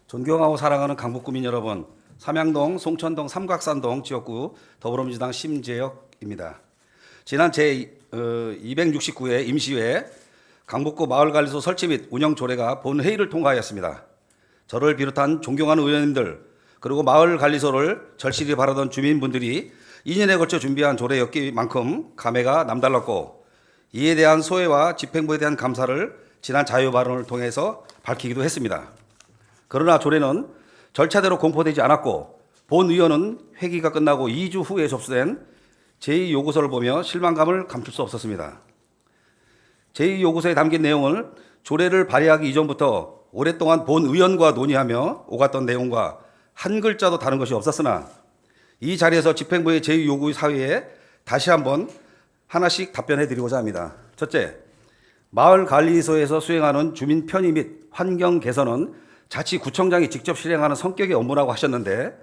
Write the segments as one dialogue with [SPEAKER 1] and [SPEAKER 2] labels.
[SPEAKER 1] 존경하고 사랑하는 강북구민 여러분, 삼양동, 송천동, 삼각산동 지역구 더불어민주당 심재혁입니다. 지난 제269회 임시회 강북구 마을관리소 설치 및 운영 조례가 본회의를 통과하였습니다. 저를 비롯한 존경하는 의원님들 그리고 마을관리소를 절실히 바라던 주민분들이 2년에 걸쳐 준비한 조례였기만큼 감회가 남달랐고, 이에 대한 소회와 집행부에 대한 감사를 지난 자유발언을 통해서 밝히기도 했습니다. 그러나 조례는 절차대로 공포되지 않았고, 본 의원은 회기가 끝나고 2주 후에 접수된 제2요구서를 보며 실망감을 감출 수 없었습니다. 제2요구서에 담긴 내용을 조례를 발의하기 이전부터 오랫동안 본 의원과 논의하며 오갔던 내용과 한 글자도 다른 것이 없었으나, 이 자리에서 집행부의 제2요구 사유에 다시 한번 하나씩 답변해 드리고자 합니다. 첫째, 마을관리소에서 수행하는 주민 편의 및 환경 개선은 자치구청장이 직접 실행하는 성격의 업무라고 하셨는데,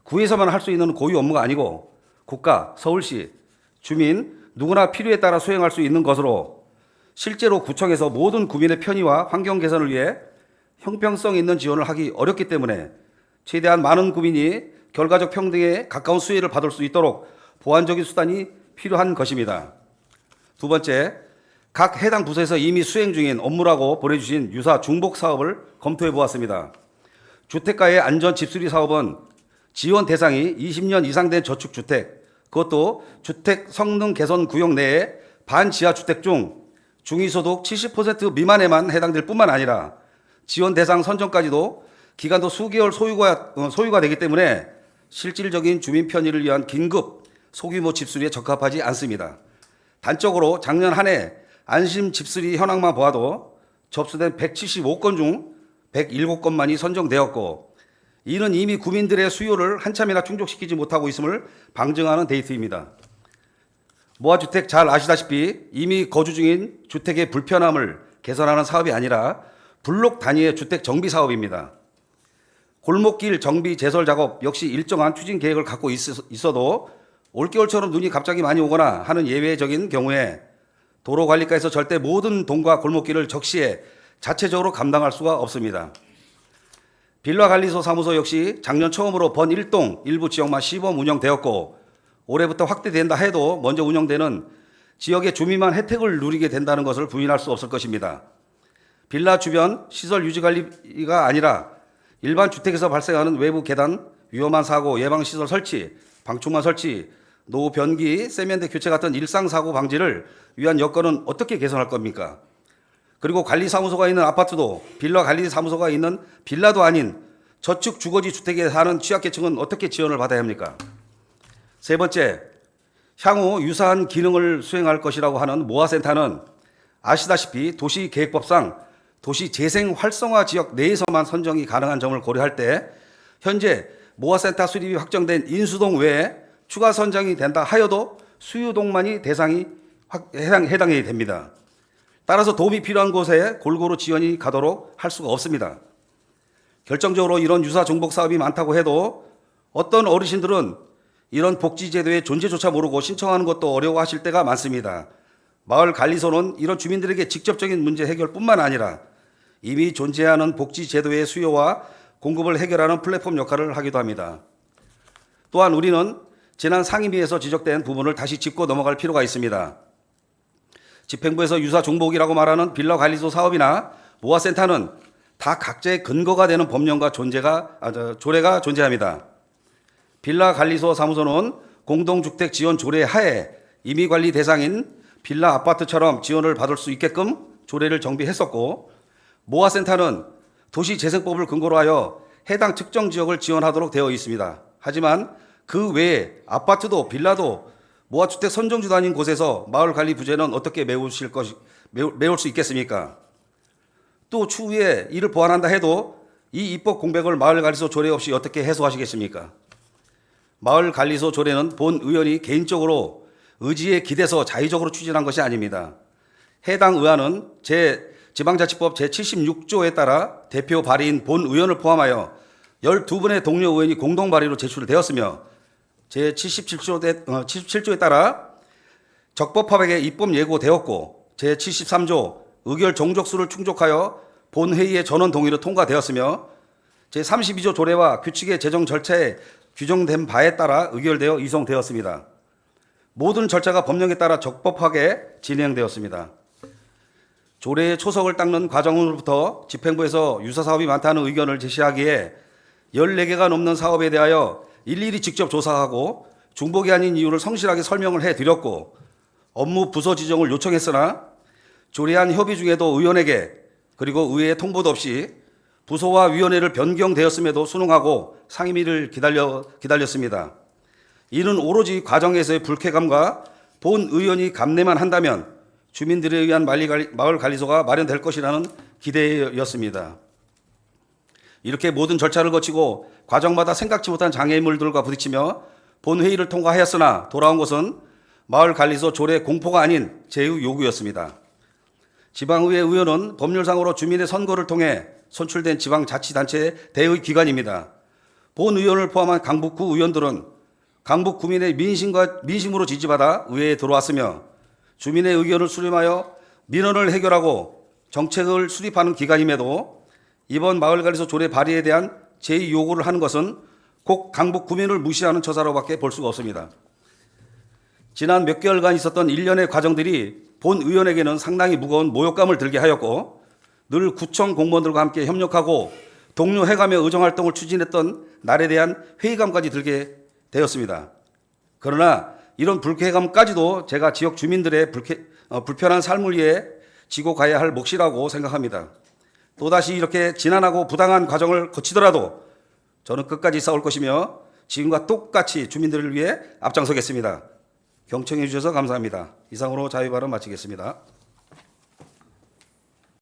[SPEAKER 1] 구에서만 할 수 있는 고유 업무가 아니고 국가, 서울시, 주민 누구나 필요에 따라 수행할 수 있는 것으로, 실제로 구청에서 모든 구민의 편의와 환경 개선을 위해 형평성 있는 지원을 하기 어렵기 때문에 최대한 많은 구민이 결과적 평등에 가까운 수혜를 받을 수 있도록 보완적인 수단이 필요한 것입니다. 두 번째, 각 해당 부서에서 이미 수행 중인 업무라고 보내주신 유사 중복 사업을 검토해 보았습니다. 주택가의 안전 집수리 사업은 지원 대상이 20년 이상 된 저축주택, 그것도 주택 성능 개선 구역 내에 반지하 주택 중 중위소득 70% 미만에만 해당될 뿐만 아니라 지원 대상 선정까지도 기간도 수개월 소요가 되기 때문에 실질적인 주민 편의를 위한 긴급 소규모 집수리에 적합하지 않습니다. 단적으로 작년 한 해 안심 집수리 현황만 보아도 접수된 175건 중 107건만이 선정되었고, 이는 이미 구민들의 수요를 한참이나 충족시키지 못하고 있음을 방증하는 데이터입니다. 모아주택 잘 아시다시피 이미 거주 중인 주택의 불편함을 개선하는 사업이 아니라 블록 단위의 주택 정비 사업입니다. 골목길 정비 제설 작업 역시 일정한 추진 계획을 갖고 있어도 올겨울처럼 눈이 갑자기 많이 오거나 하는 예외적인 경우에 도로관리과에서 절대 모든 동과 골목길을 적시에 자체적으로 감당할 수가 없습니다. 빌라관리소 사무소 역시 작년 처음으로 번 1동 일부 지역만 시범 운영되었고, 올해부터 확대된다 해도 먼저 운영되는 지역의 주민만 혜택을 누리게 된다는 것을 부인할 수 없을 것입니다. 빌라 주변 시설 유지관리가 아니라 일반 주택에서 발생하는 외부 계단, 위험한 사고 예방시설 설치, 방충망 설치, 노후 변기, 세면대 교체 같은 일상사고 방지를 위한 여건은 어떻게 개선할 겁니까? 그리고 관리사무소가 있는 아파트도 빌라 관리사무소가 있는 빌라도 아닌 저축 주거지 주택에 사는 취약계층은 어떻게 지원을 받아야 합니까? 세 번째, 향후 유사한 기능을 수행할 것이라고 하는 모아센터는 아시다시피 도시계획법상 도시재생 활성화 지역 내에서만 선정이 가능한 점을 고려할 때, 현재 모아센터 수립이 확정된 인수동 외에 추가 선정이 된다 하여도 수유동만이 대상이 해당이 됩니다. 따라서 도움이 필요한 곳에 골고루 지원이 가도록 할 수가 없습니다. 결정적으로 이런 유사 중복 사업이 많다고 해도 어떤 어르신들은 이런 복지제도의 존재조차 모르고 신청하는 것도 어려워하실 때가 많습니다. 마을관리소는 이런 주민들에게 직접적인 문제 해결뿐만 아니라 이미 존재하는 복지제도의 수요와 공급을 해결하는 플랫폼 역할을 하기도 합니다. 또한 우리는 지난 상임위에서 지적된 부분을 다시 짚고 넘어갈 필요가 있습니다. 집행부에서 유사 중복이라고 말하는 빌라관리소 사업이나 모아센터는 다 각자의 근거가 되는 법령과 조례가 존재합니다. 빌라관리소 사무소는 공동주택 지원 조례 하에 임의관리 대상인 빌라 아파트처럼 지원을 받을 수 있게끔 조례를 정비했었고, 모아센터는 도시재생법을 근거로 하여 해당 특정 지역을 지원하도록 되어 있습니다. 하지만 그 외에 아파트도 빌라도 모아주택 선정지도 아닌 곳에서 마을관리 부재는 어떻게 메울 수 있겠습니까? 또 추후에 이를 보완한다 해도 이 입법 공백을 마을관리소 조례 없이 어떻게 해소하시겠습니까? 마을관리소 조례는 본 의원이 개인적으로 의지에 기대서 자의적으로 추진한 것이 아닙니다. 해당 의안은 지방자치법 제76조에 따라 대표 발의인 본 의원을 포함하여 12분의 동료 의원이 공동 발의로 제출되었으며, 제77조에 따라 적법합하게 입법 예고되었고, 제73조 의결 종족수를 충족하여 본회의의 전원 동의로 통과되었으며, 제32조 조례와 규칙의 제정 절차에 규정된 바에 따라 의결되어 이송되었습니다. 모든 절차가 법령에 따라 적법하게 진행되었습니다. 조례의 초석을 닦는 과정으로부터 집행부에서 유사 사업이 많다는 의견을 제시하기에 14개가 넘는 사업에 대하여 일일이 직접 조사하고 중복이 아닌 이유를 성실하게 설명을 해드렸고 업무 부서 지정을 요청했으나 조례안 협의 중에도 의원에게 그리고 의회에 통보도 없이 부서와 위원회를 변경되었음에도 순응하고 상임위를 기다렸습니다. 이는 오로지 과정에서의 불쾌감과 본 의원이 감내만 한다면 주민들에 의한 마을관리소가 마련될 것이라는 기대였습니다. 이렇게 모든 절차를 거치고 과정마다 생각지 못한 장애물들과 부딪히며 본회의를 통과하였으나 돌아온 것은 마을관리소 조례 공포가 아닌 제의 요구였습니다. 지방의회 의원은 법률상으로 주민의 선거를 통해 선출된 지방자치단체의 대의 기관입니다. 본 의원을 포함한 강북구 의원들은 강북 구민의 민심으로 지지받아 의회에 들어왔으며 주민의 의견을 수렴하여 민원을 해결하고 정책을 수립하는 기관임에도 이번 마을관리소 조례 발의에 대한 제의 요구를 하는 것은 꼭 강북 구민을 무시하는 처사로밖에 볼 수가 없습니다. 지난 몇 개월간 있었던 일련의 과정들이 본 의원에게는 상당히 무거운 모욕감을 들게 하였고 늘 구청 공무원들과 함께 협력하고 동료해가며 의정활동을 추진했던 날에 대한 회의감까지 들게 되었습니다. 그러나 이런 불쾌감까지도 제가 지역 주민들의 불편한 삶을 위해 지고 가야 할 몫이라고 생각합니다. 또다시 이렇게 지난하고 부당한 과정을 거치더라도 저는 끝까지 싸울 것이며 지금과 똑같이 주민들을 위해 앞장서겠습니다. 경청해 주셔서 감사합니다. 이상으로 자유발언 마치겠습니다.